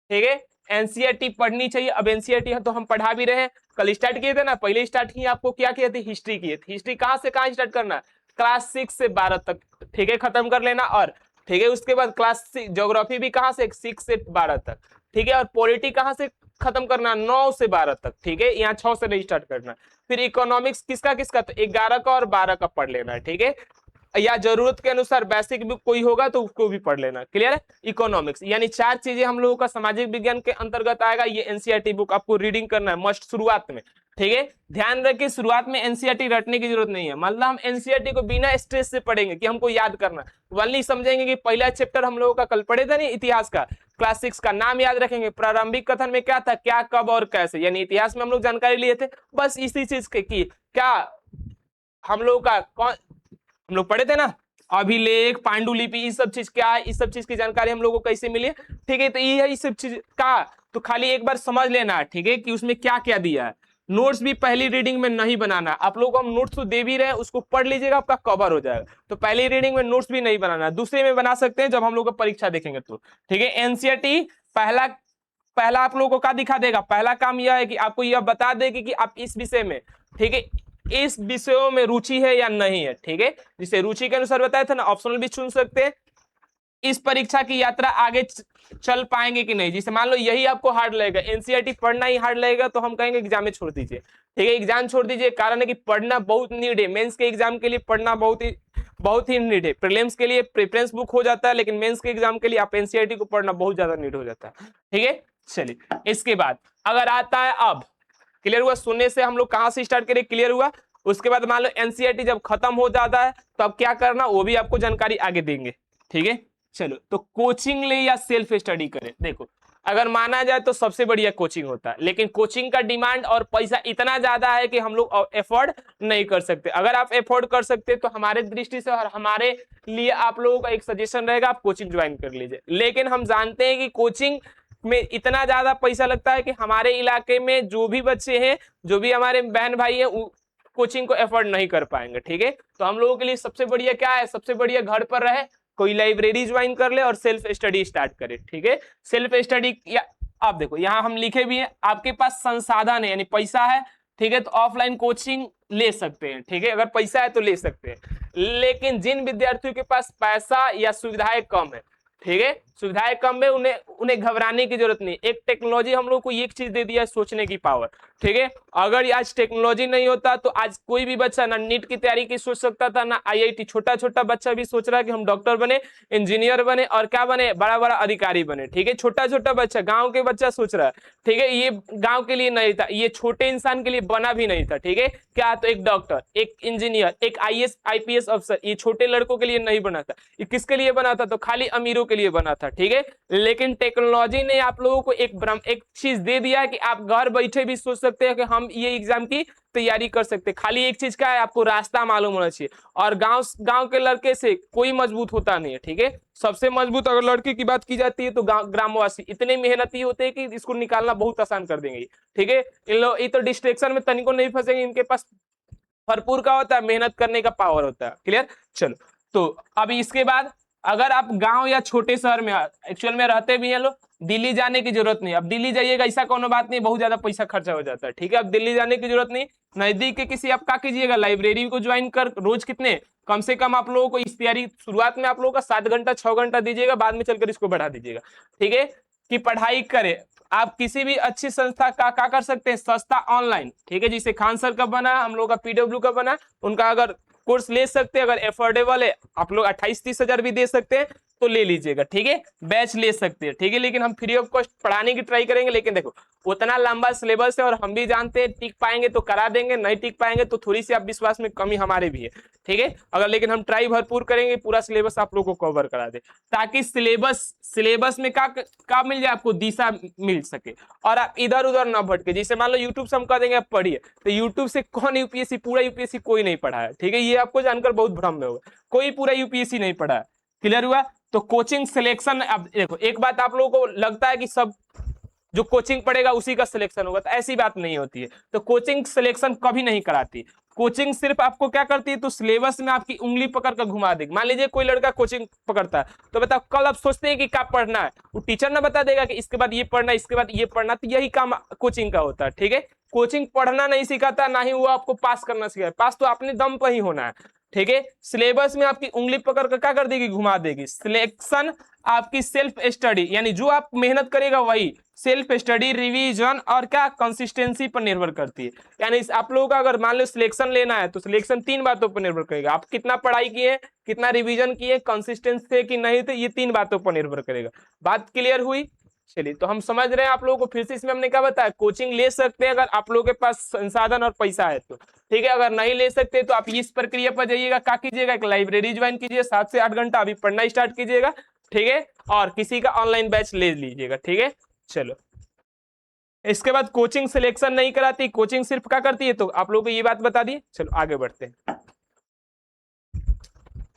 Speaker 1: ठीक है। एनसीईआरटी पढ़नी चाहिए। अब एनसीईआरटी तो हम पढ़ा भी रहे हैं, कल स्टार्ट किए थे ना, पहले स्टार्ट किए आपको क्या किया थी, हिस्ट्री की। हिस्ट्री कहाँ से कहाँ स्टार्ट करना, क्लास 6 से 12 तक, ठीक है, खत्म कर लेना। और ठीक है, उसके बाद क्लास ज्योग्राफी भी कहाँ से, 6 से 12 तक, ठीक है। और पॉलिटी कहाँ से खत्म करना, 9 से 12 तक, ठीक है, यहाँ 6 से नहीं स्टार्ट करना। फिर इकोनॉमिक्स किसका किसका, तो 11 का और 12 का पढ़ लेना है, ठीक है। या जरूरत के अनुसार बेसिक भी कोई होगा तो उसको भी पढ़ लेना, क्लियर है। इकोनॉमिक्स यानी 4 चीजें हम लोगों का सामाजिक विज्ञान के अंतर्गत आएगा। ये एनसीईआरटी बुक आपको रीडिंग करना है मस्ट शुरुआत में, ठीक है। ध्यान रखिए शुरुआत में एनसीईआरटी रटने की जरूरत नहीं है, मतलब हम एनसीईआरटी को बिना स्ट्रेस से पढ़ेंगे कि हमको याद करना, वनली समझेंगे कि पहला चैप्टर हम लोगों का कल पढ़े थे नहीं, इतिहास का, क्लास 6 का नाम याद रखेंगे, प्रारंभिक कथन में क्या था, क्या कब और कैसे, यानी इतिहास में हम लोग जानकारी लिए थे, बस इसी चीज के की क्या हम लोग का कौन हम लोग पढ़े थे ना, अभिलेख, पांडुलिपि, इस सब चीज क्या है, इस सब चीज की जानकारी हम लोगों को कैसे मिली है, ठीक है। तो ये है इस सब चीज का, तो खाली एक बार समझ लेना है, ठीक है, कि उसमें क्या क्या दिया है। नोट्स भी पहली रीडिंग में नहीं बनाना, आप लोगों को हम नोट्स तो दे भी रहे हैं, उसको पढ़ लीजिएगा, आपका कवर हो जाएगा। तो पहली रीडिंग में नोट्स भी नहीं बनाना, दूसरे में बना सकते हैं जब हम लोग परीक्षा देखेंगे तो, ठीक है। एनसीईआरटी पहला पहला आप लोगों को क्या दिखा देगा, पहला काम यह है कि आपको यह बता देगी कि आप इस विषय में, ठीक है, इस विषयों में रुचि है या नहीं है, ठीक है। जिसे रुचि के अनुसार बताया था ना, ऑप्शनल भी चुन सकते हैं। इस परीक्षा की यात्रा आगे चल पाएंगे कि नहीं, जिसे मान लो यही आपको हार्ड लगेगा, एनसीईआरटी पढ़ना ही हार्ड लगेगा, तो हम कहेंगे एग्जाम में छोड़ दीजिए, ठीक है, एग्जाम छोड़ दीजिए। कारण है कि पढ़ना बहुत नीड है, मेंस के एग्जाम के लिए पढ़ना बहुत ही नीड है। प्रीलिम्स के लिए प्रेफरेंस बुक हो जाता है, लेकिन मेंस के एग्जाम के लिए आप एनसीईआरटी को पढ़ना बहुत ज्यादा नीड हो जाता है, ठीक है। चलिए इसके बाद अगर आता है, अब क्लियर हुआ, सुनने से हम लोग कहां से स्टार्ट करें, क्लियर हुआ। उसके बाद मान लो एनसीईआरटी जब खत्म हो जाता है तो अब क्या करना, वो भी आपको जानकारी आगे देंगे, ठीक है। चलो, तो कोचिंग ले या सेल्फ स्टडी करें, देखो अगर माना जाए तो सबसे बढ़िया कोचिंग होता है, लेकिन कोचिंग का डिमांड और पैसा इतना ज्यादा है कि हम लोग अफोर्ड नहीं कर सकते। अगर आप अफोर्ड कर सकते तो हमारे दृष्टि से और हमारे लिए आप लोगों का एक सजेशन रहेगा, आप कोचिंग ज्वाइन कर लीजिए। लेकिन हम जानते हैं कि कोचिंग में इतना ज्यादा पैसा लगता है कि हमारे इलाके में जो भी बच्चे हैं, जो भी हमारे बहन भाई हैं, कोचिंग को अफोर्ड नहीं कर पाएंगे, ठीक है। तो हम लोगों के लिए सबसे बढ़िया क्या है, सबसे बढ़िया घर पर रहे, कोई लाइब्रेरी ज्वाइन कर ले और सेल्फ स्टडी स्टार्ट करे, ठीक है। सेल्फ स्टडी या आप देखो यहाँ हम लिखे भी हैं, आपके पास संसाधन है यानी पैसा है, ठीक है, तो ऑफलाइन कोचिंग ले सकते हैं, ठीक है, अगर पैसा है तो ले सकते हैं। लेकिन जिन विद्यार्थियों के पास पैसा या सुविधाएं कम है, ठीक है, सुविधाएं कम है, उन्हें घबराने की जरूरत नहीं। एक टेक्नोलॉजी हम लोग को एक चीज दे दिया है, सोचने की पावर, ठीक है। अगर आज टेक्नोलॉजी नहीं होता तो आज कोई भी बच्चा ना नीट की तैयारी की सोच सकता था, ना आईआईटी। छोटा छोटा बच्चा भी सोच रहा है कि हम डॉक्टर बने, इंजीनियर बने और क्या बने, बड़ा बड़ा अधिकारी बने, ठीक है। छोटा छोटा बच्चा, गाँव के बच्चा सोच रहा है, ठीक है। ये गाँव के लिए नहीं था, ये छोटे इंसान के लिए बना भी नहीं था, ठीक है। क्या तो एक डॉक्टर, एक इंजीनियर, एक आईएएस आईपीएस अफसर, ये छोटे लड़कों के लिए नहीं बना था, ये किसके लिए बना था, तो खाली अमीरों के लिए बना था, ठीक है। लेकिन टेक्नोलॉजी ने आप लोगों को एक चीज दे दिया है कि आप घर बैठे भी सोच सकते हैं कि हम ये एग्जाम की तैयारी कर सकते हैं। खाली एक चीज का है, आपको रास्ता मालूम होना चाहिए। और गांव के लड़के से कोई मजबूत होता नहीं है, ठीक है। सबसे मजबूत अगर लड़के की बात की जाती है तो ग्रामवासी इतने मेहनती होते हैं कि इसको निकालना बहुत आसान कर देंगे, ठीक है। इन लोग ये तो डिस्ट्रेक्शन में तनिको नहीं फंसेंगे, इनके पास भरपूर का होता है, मेहनत करने का पावर होता है, क्लियर। चलो, तो अभी इसके बाद अगर आप गांव या छोटे शहर में एक्चुअल में रहते भी हैं लोग, दिल्ली जाने की जरूरत नहीं। अब दिल्ली जाइएगा ऐसा कोनो बात नहीं, बहुत ज्यादा पैसा खर्चा हो जाता है, ठीक है। अब दिल्ली जाने की जरूरत नहीं, नजदीक के किसी आप क्या कीजिएगा, लाइब्रेरी को ज्वाइन कर, रोज कितने कम से कम आप लोगों को इस तैयारी शुरुआत में आप लोगों का 7 घंटा 6 घंटा दीजिएगा, बाद में चलकर इसको बढ़ा दीजिएगा, ठीक है, कि पढ़ाई करे। आप किसी भी अच्छी संस्था का क्या कर सकते हैं, सस्ता ऑनलाइन, ठीक है, जिसे खान सर का बना, हम लोग का पीडब्ल्यू का बना, उनका अगर कोर्स ले सकते हैं, अगर एफोर्डेबल है, आप लोग 28-30 हजार भी दे सकते हैं तो ले लीजिएगा, ठीक है, बैच ले सकते हैं, ठीक है। लेकिन हम फ्री ऑफ कॉस्ट पढ़ाने की ट्राई करेंगे, लेकिन देखो उतना लंबा सिलेबस है और हम भी जानते हैं टिक पाएंगे तो करा देंगे, नहीं टिक पाएंगे तो थोड़ी सी आप विश्वास में कमी हमारे भी है, ठीक है। अगर लेकिन हम ट्राई भरपूर करेंगे, पूरा सिलेबस आप लोग को कवर करा दे, ताकि सिलेबस में का मिल जाए, आपको दिशा मिल सके और आप इधर उधर ना भटके। जैसे मान लो यूट्यूब से हम कह देंगे आप पढ़िए, तो यूट्यूब से कौन यूपीएससी, पूरा यूपीएससी कोई नहीं पढ़ा है, ठीक है, ये आपको जानकर बहुत भ्रम में होगा, कोई पूरा यूपीएससी नहीं पढ़ा है, क्लियर हुआ। तो कोचिंग सिलेक्शन, अब देखो एक बात आप लोगों को लगता है कि सब जो कोचिंग पढ़ेगा उसी का सिलेक्शन होगा, तो ऐसी बात नहीं होती है। तो कोचिंग सिलेक्शन कभी नहीं कराती। कोचिंग सिर्फ आपको क्या करती है, तो सिलेबस में आपकी उंगली पकड़ कर घुमा देगी। मान लीजिए कोई लड़का कोचिंग पकड़ता है, तो बताओ कल आप सोचते हैं कि क्या पढ़ना है, वो टीचर ना बता देगा कि इसके बाद ये पढ़ना, इसके बाद ये पढ़ना, तो यही काम कोचिंग का होता है। ठीक है, कोचिंग पढ़ना नहीं सिखाता, ना ही वो आपको पास करना सिखाए, पास तो अपने दम पर ही होना है। ठीक है, सिलेबस में आपकी उंगली पकड़ कर क्या कर देगी, घुमा देगी। सिलेक्शन आपकी सेल्फ स्टडी, यानी जो आप मेहनत करेगा वही सेल्फ स्टडी, रिवीजन और क्या कंसिस्टेंसी पर निर्भर करती है। यानी आप लोगों का अगर मान लो सिलेक्शन लेना है, तो सिलेक्शन 3 बातों पर निर्भर करेगा। आप कितना पढ़ाई किए, कितना रिवीजन किए, कंसिस्टेंट थे कि नहीं थे, ये 3 बातों पर निर्भर करेगा। बात क्लियर हुई? चलिए, तो हम समझ रहे हैं आप लोगों को। फिर से इसमें हमने क्या बताया, कोचिंग ले सकते हैं अगर आप लोगों के पास संसाधन और पैसा है तो। ठीक है, अगर नहीं ले सकते तो आप इस प्रक्रिया पर जाइएगा, क्या कीजिएगा, एक लाइब्रेरी ज्वाइन कीजिए, 7 से 8 घंटा अभी पढ़ना स्टार्ट कीजिएगा। ठीक है, और किसी का ऑनलाइन बैच ले लीजिएगा। ठीक है, चलो। इसके बाद कोचिंग सिलेक्शन नहीं कराती, कोचिंग सिर्फ क्या करती है, तो आप लोगों को ये बात बता दी। चलो आगे बढ़ते हैं।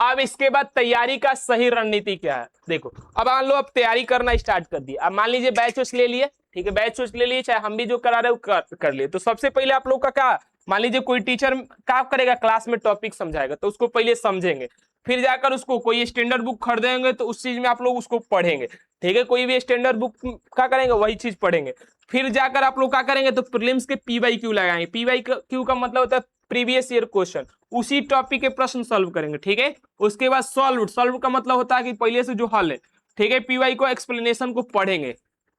Speaker 1: अब इसके बाद तैयारी का सही रणनीति क्या है, देखो। अब मान लो अब तैयारी करना स्टार्ट कर दिया। अब मान लीजिए बैच ले लिए, ठीक है, बैच ले लिए, चाहे हम भी जो करा रहे हो कर लिए। तो सबसे पहले आप लोग का क्या, मान लीजिए कोई टीचर क्या करेगा, क्लास में टॉपिक समझाएगा, तो उसको पहले समझेंगे, फिर जाकर उसको कोई स्टैंडर्ड बुक खरीदेंगे, तो उस चीज में आप लोग उसको पढ़ेंगे। ठीक है, कोई भी स्टैंडर्ड बुक क्या करेंगे, वही चीज पढ़ेंगे। फिर जाकर आप लोग क्या करेंगे, तो प्रीलिम्स के PYQ लगाएंगे। PYQ का मतलब होता है प्रीवियस ईयर क्वेश्चन, उसी टॉपिक के प्रश्न सॉल्व करेंगे। ठीक है, उसके बाद सॉल्व का मतलब होता है कि पहले से जो हल है। ठीक है, PY को एक्सप्लेनेशन को पढ़ेंगे।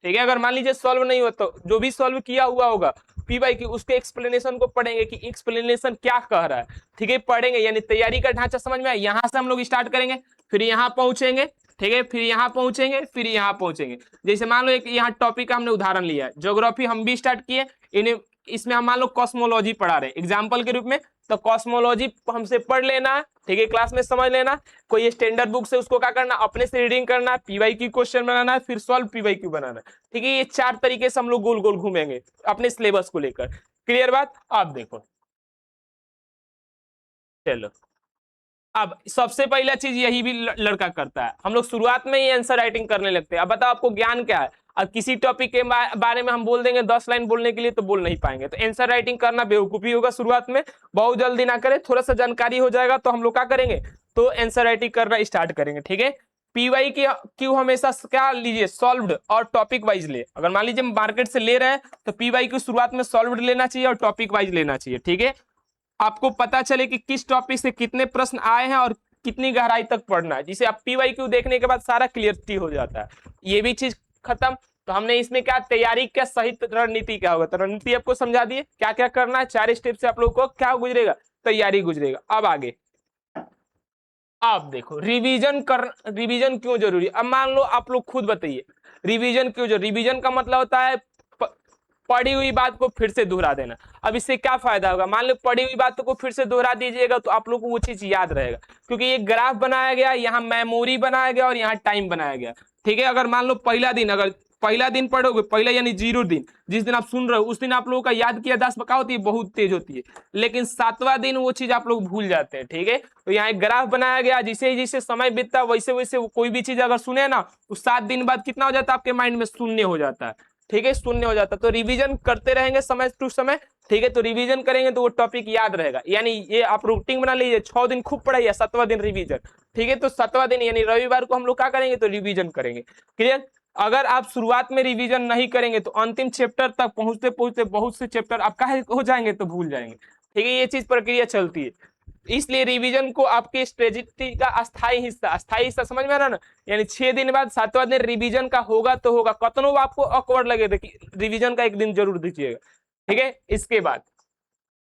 Speaker 1: ठीक है, अगर मान लीजिए सॉल्व नहीं हो तो जो भी सॉल्व किया हुआ होगा PY उसके एक्सप्लेनेशन को पढ़ेंगे कि एक्सप्लेनेशन क्या कह रहा है। ठीक है, पढ़ेंगे, यानी तैयारी का ढांचा समझ में आया। यहाँ से हम लोग स्टार्ट करेंगे, फिर यहाँ पहुंचेंगे। ठीक है, फिर यहाँ पहुंचेंगे, फिर यहाँ पहुंचेंगे। जैसे मान लो एक यहाँ टॉपिक का हमने उदाहरण लिया है, ज्योग्राफी हम भी स्टार्ट किए, इन्हें इसमें हम मान लो कॉस्मोलॉजी पढ़ा रहे हैं एग्जाम्पल के रूप में, तो कॉस्मोलॉजी हमसे पढ़ लेना है। ठीक है, क्लास में समझ लेना। कोई स्टैंडर्ड बुक से उसको क्या करना, अपने से रीडिंग करना, PYQ क्वेश्चन बनाना है, फिर सॉल्व PYQ बनाना है। ठीक है, ये 4 तरीके से हम लोग गोल गोल घूमेंगे अपने सिलेबस को लेकर। क्लियर बात? आप देखो, चलो। अब सबसे पहला चीज यही भी लड़का करता है, हम लोग शुरुआत में ही आंसर राइटिंग करने लगते हैं। अब बताओ आपको ज्ञान क्या है, अब किसी टॉपिक के बारे में हम बोल देंगे 10 लाइन बोलने के लिए, तो बोल नहीं पाएंगे। तो आंसर राइटिंग करना बेवकूफी होगा शुरुआत में, बहुत जल्दी ना करें, थोड़ा सा जानकारी हो जाएगा तो हम लोग क्या करेंगे, तो आंसर राइटिंग करना स्टार्ट करेंगे। ठीक है, PYQ हमेशा क्या लीजिए, सॉल्व्ड और टॉपिक वाइज ले। अगर मान लीजिए मार्केट से ले रहे हैं तो PYQ शुरुआत में सॉल्व्ड लेना चाहिए और टॉपिक वाइज लेना चाहिए। ठीक है, आपको पता चले कि किस टॉपिक से कितने प्रश्न आए हैं और कितनी गहराई तक पढ़ना है, जिसे आप PYQ देखने के बाद सारा क्लियरिटी हो जाता है। ये भी चीज खत्म। तो हमने इसमें क्या, तैयारी क्या सही रणनीति क्या होगा, तो रणनीति आपको समझा दिए क्या क्या करना है। 4 स्टेप से आप लोग को क्या गुजरेगा, तैयारी गुजरेगा। अब आगे आप देखो, रिवीजन क्यों जरूरी। अब मान लो आप लोग खुद बताइए रिवीजन क्यों जरूरी। रिवीजन का मतलब होता है पढ़ी हुई बात को फिर से दोहरा देना। अब इससे क्या फायदा होगा, मान लो पढ़ी हुई बातों को फिर से दोहरा दीजिएगा तो आप लोग को वो चीज याद रहेगा, क्योंकि ये ग्राफ बनाया गया, यहाँ मेमोरी बनाया गया और यहाँ टाइम बनाया गया। ठीक है, अगर मान लो पहला दिन पढ़ोगे, पहला यानी 0 दिन, जिस दिन आप सुन रहे हो उस दिन आप लोगों का याद किया 10 क्या होती है, बहुत तेज होती है। लेकिन 7वां दिन वो चीज आप लोग भूल जाते हैं। ठीक है, तो यहाँ एक ग्राफ बनाया गया, जिसे जैसे समय बीतता वैसे वैसे कोई भी चीज अगर सुने ना, उस 7 दिन बाद कितना हो जाता है आपके माइंड में, शून्य हो जाता है। ठीक है, शून्य हो जाता है। तो रिवीजन करते रहेंगे समय टू समय। ठीक है, तो रिवीजन करेंगे तो वो टॉपिक याद रहेगा। यानी ये आप रूटीन बना लीजिए, 6 दिन खूब पढ़ाइए, 7वां दिन रिवीजन। ठीक है, तो 7वां दिन यानी रविवार को हम लोग क्या करेंगे, तो रिवीजन करेंगे। क्लियर? अगर आप शुरुआत में रिवीजन नहीं करेंगे तो अंतिम चैप्टर तक पहुंचते पहुंचते बहुत से चैप्टर आप काहे हो जाएंगे, तो भूल जाएंगे। ठीक है, ये चीज प्रक्रिया चलती है। इसलिए रिवीजन को आपके स्ट्रेटेजी का अस्थाई हिस्सा समझ में आ रहा ना। यानी 6 दिन बाद 7वां दिन रिवीजन का होगा तो होगा, कतनो आपको ऑकवर्ड लगे रिवीजन का एक दिन जरूर दीजिएगा। ठीक है, इसके बाद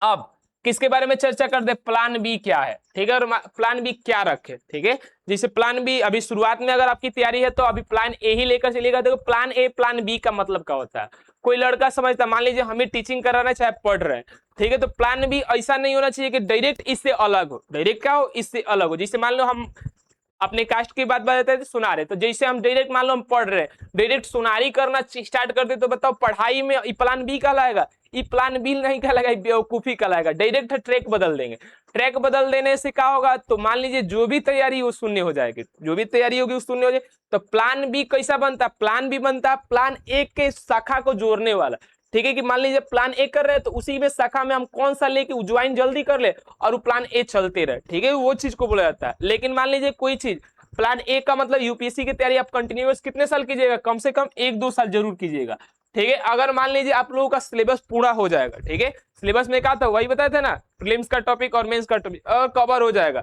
Speaker 1: अब किसके बारे में चर्चा कर दे, प्लान बी क्या है। ठीक है, और प्लान बी क्या रखे। ठीक है, जैसे प्लान बी अभी शुरुआत में अगर आपकी तैयारी है तो अभी प्लान ए ही लेकर चलिएगा। देखो प्लान ए प्लान बी का मतलब क्या होता है, कोई लड़का समझता, मान लीजिए हमें टीचिंग कराना है, चाहे पढ़ रहे हैं। ठीक है, तो प्लान बी ऐसा नहीं होना चाहिए कि डायरेक्ट इससे अलग हो। डायरेक्ट क्या हो, इससे अलग हो। जैसे मान लो हम अपने कास्ट की बात बताते थे सुनारे, तो जैसे हम डायरेक्ट मान लो हम पढ़ रहे हैं, डायरेक्ट सुनारी करना स्टार्ट कर दे तो बताओ पढ़ाई में ई प्लान बी कहलाएगा? ई प्लान बी नहीं कहलाएगा, बेवकूफी कहलाएगा। डायरेक्ट ट्रैक बदल देंगे, ट्रैक बदल देने से क्या होगा, तो मान लीजिए जो भी तैयारी वो शून्य हो जाएगी, जो भी तैयारी होगी वो शून्य हो जाएगी। तो प्लान बी कैसा बनता? प्लान बी बनता प्लान ए के शाखा को जोड़ने वाला। ठीक है कि मान लीजिए प्लान ए कर रहे हैं तो उसी में शाखा में हम कौन सा लेके ज्वाइन जल्दी कर ले और वो प्लान ए चलते रहे। ठीक है, वो चीज को बोला जाता है। लेकिन मान लीजिए कोई चीज प्लान ए का मतलब यूपीएससी की तैयारी आप कंटिन्यूअस कितने साल कीजिएगा? कम से कम 1-2 साल जरूर कीजिएगा। ठीक है, अगर मान लीजिए आप लोगों का सिलेबस पूरा हो जाएगा, ठीक है, सिलेबस में क्या था वही बताया था ना, प्रीलिम्स का टॉपिक और मेंस का टॉपिक कवर हो जाएगा,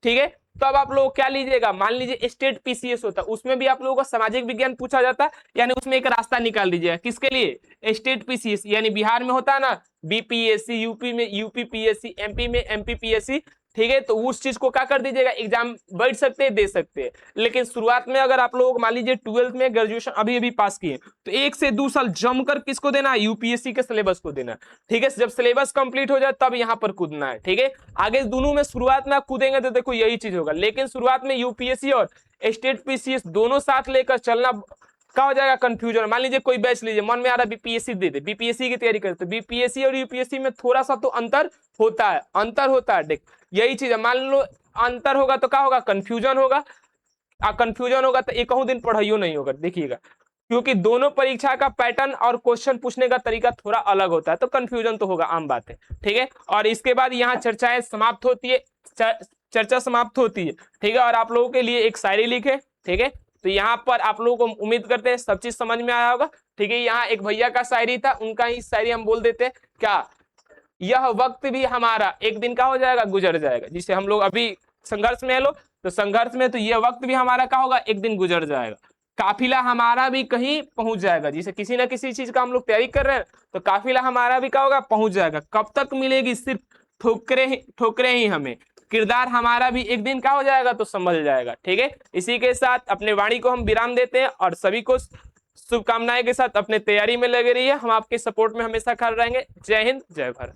Speaker 1: ठीक है। तब आप लोग क्या लीजिएगा, मान लीजिए स्टेट पीसीएस होता है, उसमें भी आप लोगों का सामाजिक विज्ञान पूछा जाता है, यानी उसमें एक रास्ता निकाल दीजिएगा किसके लिए? स्टेट पीसीएस, यानी बिहार में होता है ना बीपीएससी, यूपी में यूपीपीएससी, एमपी में एमपीपीएससी। ठीक है, तो उस चीज को क्या कर दीजिएगा, एग्जाम बैठ सकते हैं, दे सकते हैं। लेकिन शुरुआत में अगर आप लोग मान लीजिए 12th में ग्रेजुएशन अभी अभी पास किए तो 1 से 2 साल जमकर किसको देना है? यूपीएससी के सिलेबस को देना। ठीक है, जब सिलेबस कंप्लीट हो जाए तब यहाँ पर कूदना है। ठीक है, आगे दोनों में शुरुआत में आप कूदेंगे तो देखो यही चीज होगा, लेकिन शुरुआत में यूपीएससी और स्टेट पीसीएस दोनों साथ लेकर चलना क्या हो जाएगा, कंफ्यूजन। मान लीजिए कोई बैच लीजिए, मन में आ रहा है बीपीएससी दे दे, बीपीएससी की तैयारी करते, बीपीएससी और यूपीएससी में थोड़ा सा तो अंतर होता है, अंतर होता है। देख यही चीज है, मान लो अंतर होगा तो क्या होगा, कंफ्यूजन होगा। कंफ्यूजन होगा तो एक दिन पढ़ाइयो नहीं होगा, देखिएगा, क्योंकि दोनों परीक्षा का पैटर्न और क्वेश्चन पूछने का तरीका थोड़ा अलग होता है, तो कंफ्यूजन तो होगा, आम बात है। ठीक है, और इसके बाद यहाँ चर्चाएं समाप्त होती है, चर्चा समाप्त होती है। ठीक है, और आप लोगों के लिए एक शायरी लिखे। ठीक है, तो यहाँ पर आप लोगों को उम्मीद करते हैं सब चीज समझ में आया होगा। ठीक है, यहाँ एक भैया का शायरी था, उनका ही शायरी हम बोल देते हैं क्या, यह वक्त भी हमारा एक दिन का हो जाएगा, गुजर जाएगा। जिसे हम लोग अभी संघर्ष में है लोग, तो संघर्ष में तो यह वक्त भी हमारा क्या होगा, एक दिन गुजर जाएगा। काफिला हमारा भी कहीं पहुंच जाएगा, जिसे किसी ना किसी चीज का हम लोग तैयारी कर रहे हैं तो काफिला हमारा भी क्या होगा, पहुंच जाएगा। कब तक मिलेगी सिर्फ ठोकरे ही हमें, किरदार हमारा भी एक दिन क्या हो जाएगा, तो संभल जाएगा। ठीक है, इसी के साथ अपने वाणी को हम विराम देते हैं और सभी को शुभकामनाएं के साथ अपने तैयारी में लगे रहिए। हम आपके सपोर्ट में हमेशा खड़े रहेंगे। जय हिंद, जय भारत।